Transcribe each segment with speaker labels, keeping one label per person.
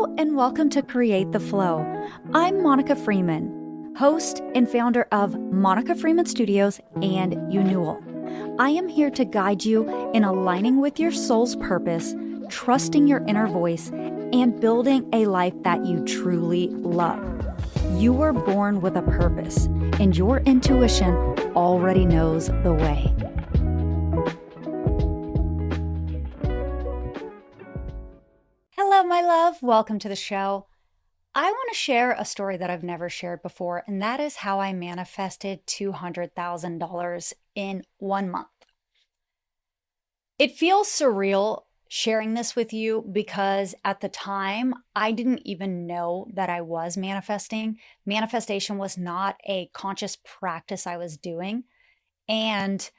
Speaker 1: Hello and welcome to Create the Flow. I'm Monica Freeman, host and founder of Monica Freeman Studios and Unewell. I am here to guide you in aligning with your soul's purpose, trusting your inner voice, and building a life that you truly love. You were born with a purpose, and your intuition already knows the way. Hello, my love. Welcome to the show. I want to share a story that I've never shared before, and that is how I manifested $200,000 in 1 month. It feels surreal sharing this with you because at the time, I didn't even know that I was manifesting. Manifestation was not a conscious practice I was doing. And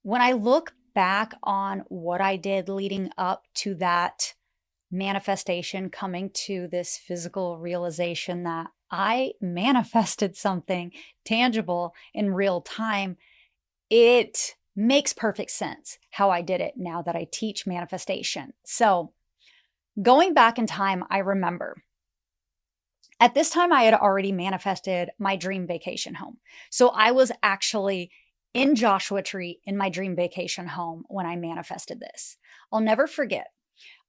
Speaker 1: when I look back on what I did leading up to that manifestation, coming to this physical realization that I manifested something tangible in real time, it makes perfect sense how I did it now that I teach manifestation. So going back in time, I remember at this time I had already manifested my dream vacation home. So I was actually in Joshua Tree in my dream vacation home when I manifested this. I'll never forget.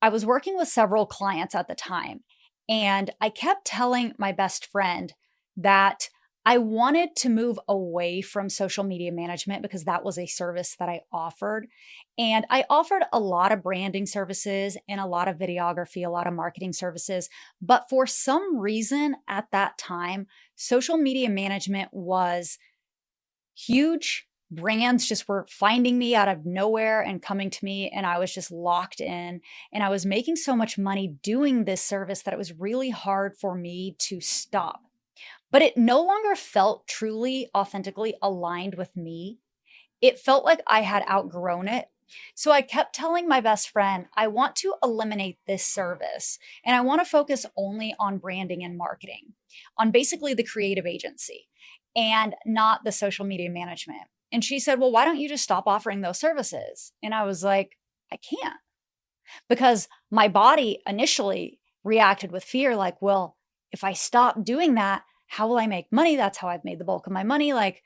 Speaker 1: I was working with several clients at the time, and I kept telling my best friend that I wanted to move away from social media management because that was a service that I offered. And I offered a lot of branding services and a lot of videography, a lot of marketing services. But for some reason at that time, social media management was huge. Brands just were finding me out of nowhere and coming to me, and I was just locked in. And I was making so much money doing this service that it was really hard for me to stop. But it no longer felt truly, authentically aligned with me. It felt like I had outgrown it. So I kept telling my best friend, I want to eliminate this service and I want to focus only on branding and marketing, on basically the creative agency and not the social media management. And she said, well, why don't you just stop offering those services? And I was like, I can't, because my body initially reacted with fear, like, well, if I stop doing that, how will I make money? That's how I've made the bulk of my money. Like,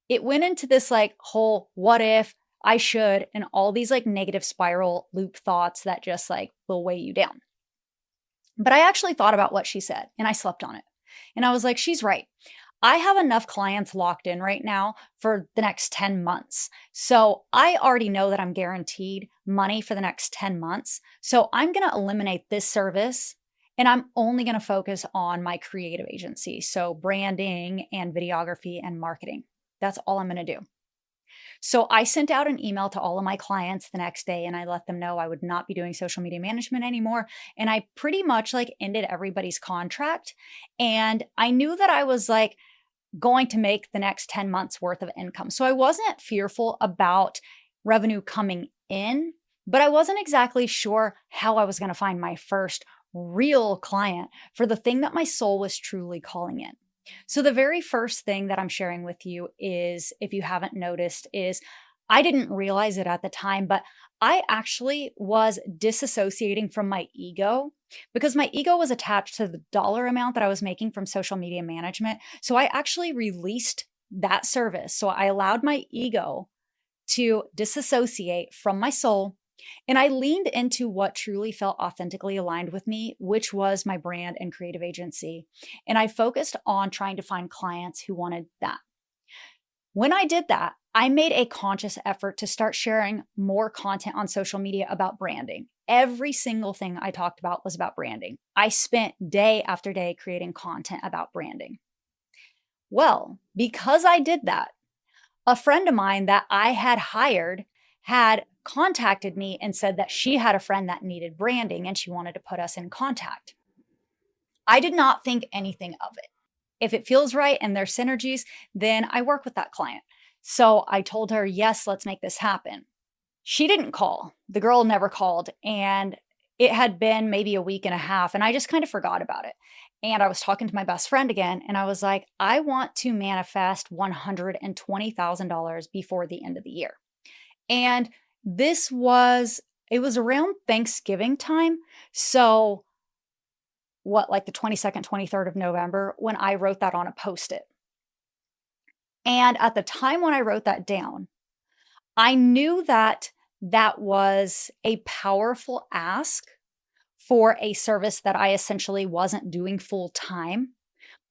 Speaker 1: it went into this like whole what if, I should, and all these like negative spiral loop thoughts that just like will weigh you down. But I actually thought about what she said and I slept on it. And I was like, she's right. I have enough clients locked in right now for the next 10 months. So I already know that I'm guaranteed money for the next 10 months. So I'm going to eliminate this service and I'm only going to focus on my creative agency. So branding and videography and marketing. That's all I'm going to do. So I sent out an email to all of my clients the next day and I let them know I would not be doing social media management anymore. And I pretty much like ended everybody's contract. And I knew that I was like going to make the next 10 months worth of income. So I wasn't fearful about revenue coming in, but I wasn't exactly sure how I was going to find my first real client for the thing that my soul was truly calling in. So the very first thing that I'm sharing with you is, if you haven't noticed, is I didn't realize it at the time, but I actually was disassociating from my ego because my ego was attached to the dollar amount that I was making from social media management. So I actually released that service. So I allowed my ego to disassociate from my soul. And I leaned into what truly felt authentically aligned with me, which was my brand and creative agency. And I focused on trying to find clients who wanted that. When I did that, I made a conscious effort to start sharing more content on social media about branding. Every single thing I talked about was about branding. I spent day after day creating content about branding. Well, because I did that, a friend of mine that I had hired had contacted me and said that she had a friend that needed branding and she wanted to put us in contact. I did not think anything of it. If it feels right and there's synergies, then I work with that client. So I told her, yes, let's make this happen. She didn't call. The girl never called. And it had been maybe a week and a half and I just kind of forgot about it. And I was talking to my best friend again and I was like, I want to manifest $120,000 before the end of the year. And it was around Thanksgiving time. So like the 22nd, 23rd of November when I wrote that on a Post-it. And at the time when I wrote that down, I knew that that was a powerful ask for a service that I essentially wasn't doing full time.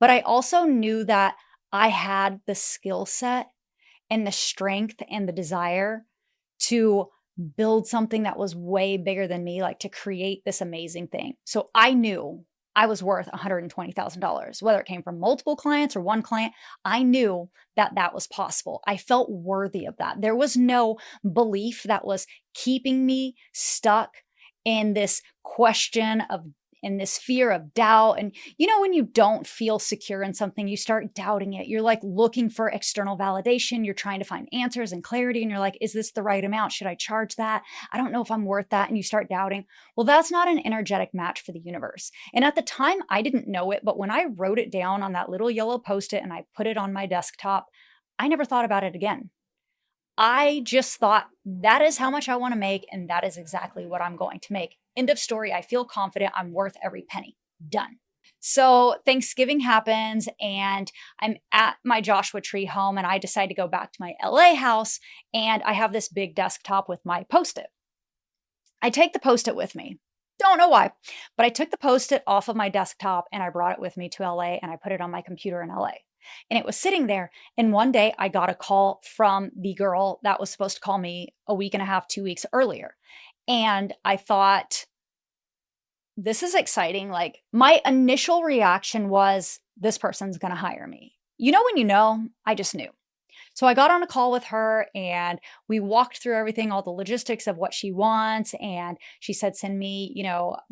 Speaker 1: But I also knew that I had the skill set and the strength and the desire to build something that was way bigger than me, like to create this amazing thing. So I knew I was worth $120,000, whether it came from multiple clients or one client. I knew that that was possible. I felt worthy of that. There was no belief that was keeping me stuck in this question of in this fear of doubt. And when you don't feel secure in something, you start doubting it. You're like looking for external validation. You're trying to find answers and clarity. And you're like, is this the right amount? Should I charge that? I don't know if I'm worth that. And you start doubting. Well, that's not an energetic match for the universe. And at the time, I didn't know it. But when I wrote it down on that little yellow Post-it and I put it on my desktop, I never thought about it again. I just thought that is how much I want to make, and that is exactly what I'm going to make. End of story. I feel confident. I'm worth every penny. Done. So Thanksgiving happens, and I'm at my Joshua Tree home, and I decide to go back to my LA house, and I have this big desktop with my Post-it. I take the Post-it with me. Don't know why, but I took the Post-it off of my desktop and I brought it with me to LA, and I put it on my computer in LA. And it was sitting there. And one day I got a call from the girl that was supposed to call me a week and a half, 2 weeks earlier. And I thought, this is exciting. Like, my initial reaction was, this person's going to hire me. When you know, I just knew. So I got on a call with her and we walked through everything, all the logistics of what she wants. And she said, send me,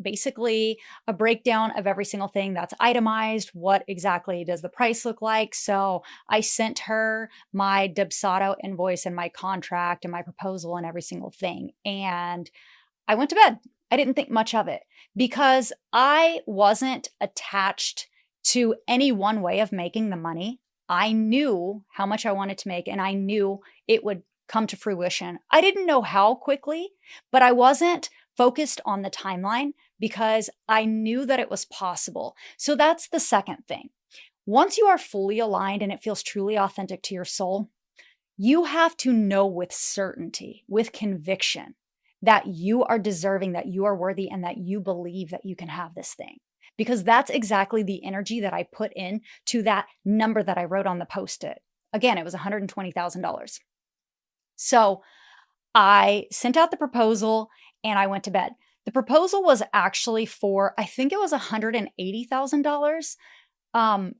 Speaker 1: basically a breakdown of every single thing that's itemized. What exactly does the price look like? So I sent her my Dubsado invoice and my contract and my proposal and every single thing. And I went to bed. I didn't think much of it because I wasn't attached to any one way of making the money. I knew how much I wanted to make, and I knew it would come to fruition. I didn't know how quickly, but I wasn't focused on the timeline because I knew that it was possible. So that's the second thing. Once you are fully aligned and it feels truly authentic to your soul, you have to know with certainty, with conviction, that you are deserving, that you are worthy, and that you believe that you can have this thing. Because that's exactly the energy that I put in to that number that I wrote on the Post-it. Again, it was $120,000. So I sent out the proposal and I went to bed. The proposal was actually for, I think it was $180,000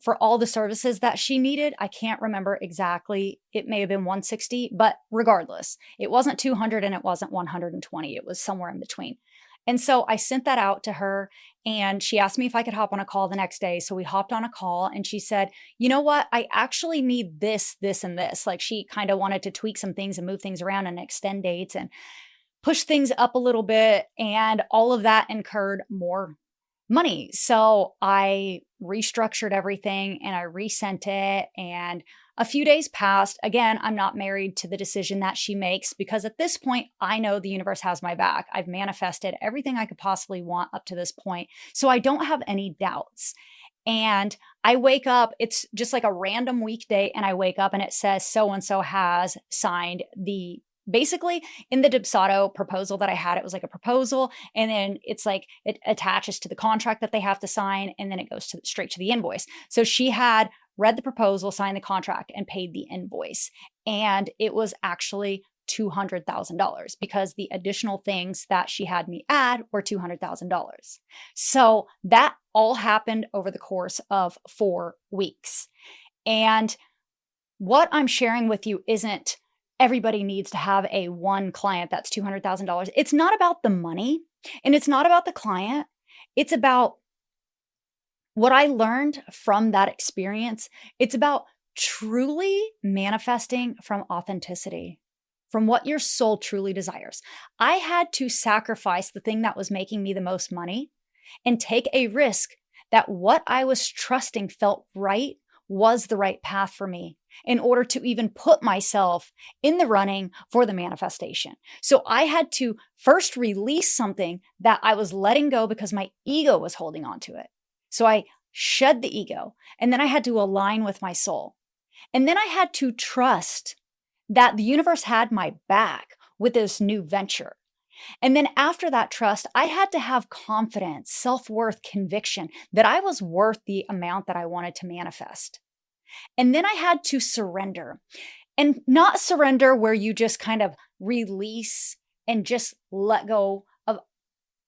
Speaker 1: for all the services that she needed. I can't remember exactly. It may have been 160, but regardless, it wasn't 200 and it wasn't 120. It was somewhere in between. And so I sent that out to her and she asked me if I could hop on a call the next day. So we hopped on a call and she said, you know what? I actually need this, this, and this. Like, she kind of wanted to tweak some things and move things around and extend dates and push things up a little bit. And all of that incurred more money. So I restructured everything and I resent it, and a few days passed. Again, I'm not married to the decision that she makes because at this point, I know the universe has my back. I've manifested everything I could possibly want up to this point. So I don't have any doubts. And I wake up, it's just like a random weekday, and I wake up and it says so-and-so has signed the, basically in the Dubsado proposal that I had, it was like a proposal, and then it's like it attaches to the contract that they have to sign, and then it goes to straight to the invoice. So she had read the proposal, signed the contract, and paid the invoice. And it was actually $200,000 because the additional things that she had me add were $200,000. So that all happened over the course of 4 weeks. And what I'm sharing with you isn't everybody needs to have a one client that's $200,000. It's not about the money and it's not about the client. It's about what I learned from that experience. It's about truly manifesting from authenticity, from what your soul truly desires. I had to sacrifice the thing that was making me the most money and take a risk that what I was trusting felt right was the right path for me in order to even put myself in the running for the manifestation. So I had to first release something that I was letting go because my ego was holding on to it. So I shed the ego, and then I had to align with my soul. And then I had to trust that the universe had my back with this new venture. And then after that trust, I had to have confidence, self worth, conviction that I was worth the amount that I wanted to manifest. And then I had to surrender, and not surrender where you just kind of release and just let go of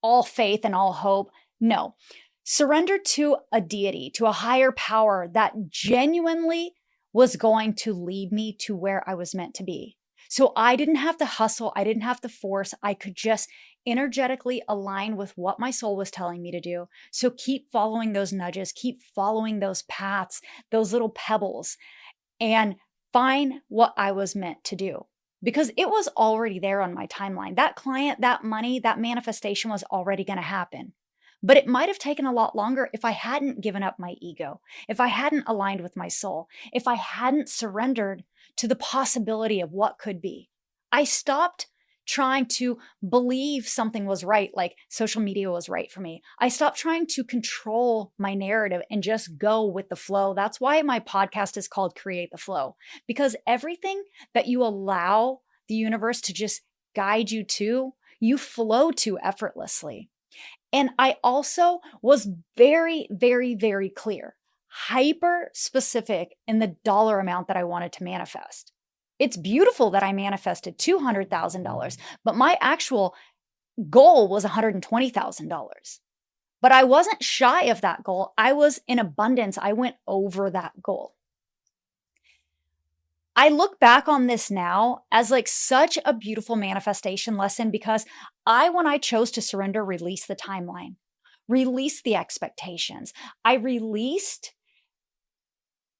Speaker 1: all faith and all hope. No, surrender to a deity, to a higher power that genuinely was going to lead me to where I was meant to be. So I didn't have to hustle. I didn't have to force. I could just energetically align with what my soul was telling me to do. So keep following those nudges, keep following those paths, those little pebbles, and find what I was meant to do. Because it was already there on my timeline. That client, that money, that manifestation was already going to happen. But it might have taken a lot longer if I hadn't given up my ego, if I hadn't aligned with my soul, if I hadn't surrendered to the possibility of what could be. I stopped trying to believe something was right, like social media was right for me. I stopped trying to control my narrative and just go with the flow. That's why my podcast is called Create the Flow, because everything that you allow the universe to just guide you to, you flow to effortlessly. And I also was very, very, very clear, hyper specific in the dollar amount that I wanted to manifest. It's beautiful that I manifested $200,000, but my actual goal was $120,000. But I wasn't shy of that goal. I was in abundance. I went over that goal. I look back on this now as like such a beautiful manifestation lesson because when I chose to surrender, release the timeline, release the expectations. I released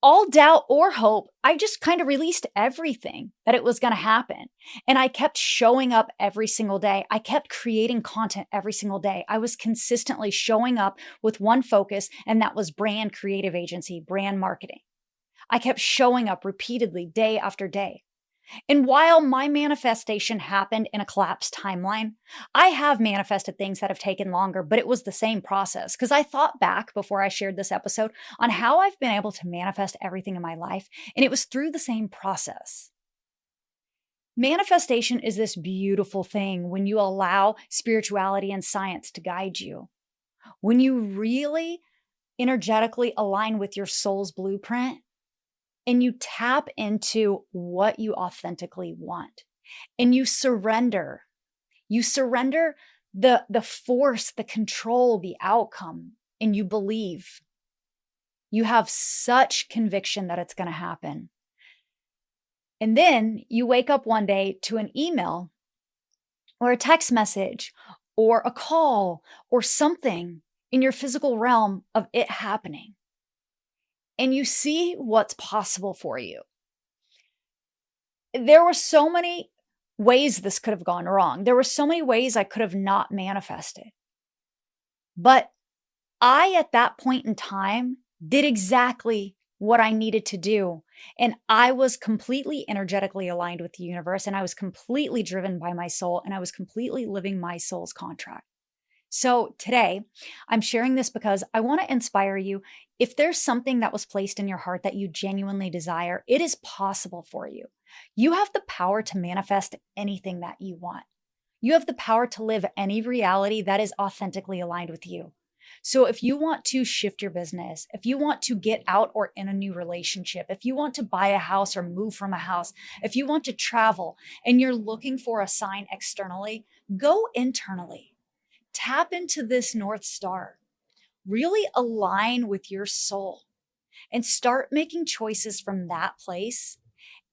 Speaker 1: all doubt or hope. I just kind of released everything that it was going to happen. And I kept showing up every single day. I kept creating content every single day. I was consistently showing up with one focus, and that was brand creative agency, brand marketing. I kept showing up repeatedly day after day. And while my manifestation happened in a collapsed timeline, I have manifested things that have taken longer, but it was the same process. Because I thought back before I shared this episode on how I've been able to manifest everything in my life, and it was through the same process. Manifestation is this beautiful thing when you allow spirituality and science to guide you. When you really energetically align with your soul's blueprint, and you tap into what you authentically want, and you surrender the force, the control, the outcome, and you believe. You have such conviction that it's going to happen. And then you wake up one day to an email or a text message or a call or something in your physical realm of it happening. And you see what's possible for you. There were so many ways this could have gone wrong. There were so many ways I could have not manifested. But I, at that point in time, did exactly what I needed to do. And I was completely energetically aligned with the universe, and I was completely driven by my soul, and I was completely living my soul's contract. So today, I'm sharing this because I want to inspire you. If there's something that was placed in your heart that you genuinely desire, it is possible for you. You have the power to manifest anything that you want. You have the power to live any reality that is authentically aligned with you. So if you want to shift your business, if you want to get out or in a new relationship, if you want to buy a house or move from a house, if you want to travel and you're looking for a sign externally, go internally. Tap into this North Star. Really align with your soul and start making choices from that place,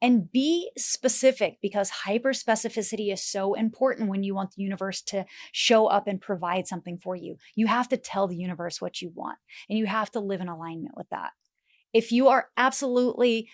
Speaker 1: and be specific, because hyper specificity is so important when you want the universe to show up and provide something for you. You have to tell the universe what you want, and you have to live in alignment with that. If you are absolutely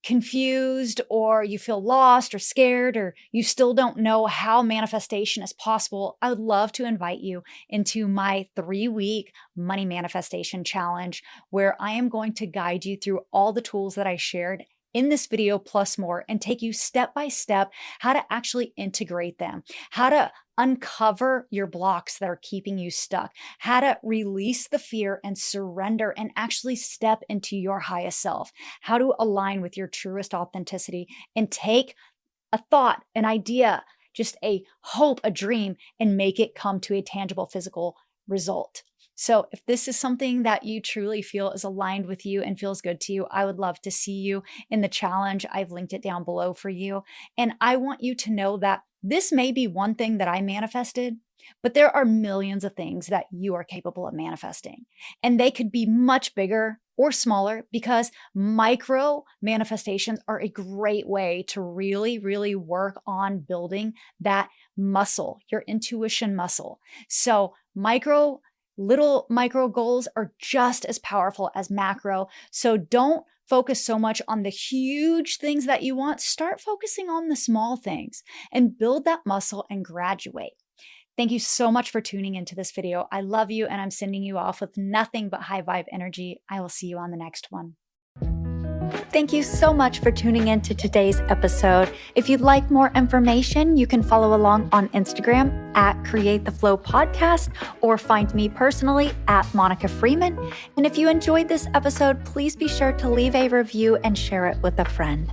Speaker 1: confused, or you feel lost or scared, or you still don't know how manifestation is possible, I would love to invite you into my 3-week money manifestation challenge, where I am going to guide you through all the tools that I shared in this video plus more, and take you step by step how to actually integrate them, how to uncover your blocks that are keeping you stuck, how to release the fear and surrender and actually step into your highest self, how to align with your truest authenticity and take a thought, an idea, just a hope, a dream, and make it come to a tangible physical result. So if this is something that you truly feel is aligned with you and feels good to you, I would love to see you in the challenge. I've linked it down below for you. And I want you to know that this may be one thing that I manifested, but there are millions of things that you are capable of manifesting. And they could be much bigger or smaller because micro manifestations are a great way to really, really work on building that muscle, your intuition muscle. So little micro goals are just as powerful as macro. So don't focus so much on the huge things that you want. Start focusing on the small things and build that muscle and graduate. Thank you so much for tuning into this video. I love you, and I'm sending you off with nothing but high vibe energy. I will see you on the next one. Thank you so much for tuning in to today's episode. If you'd like more information, you can follow along on Instagram at Create the Flow Podcast or find me personally at Monica Freeman. And if you enjoyed this episode, please be sure to leave a review and share it with a friend.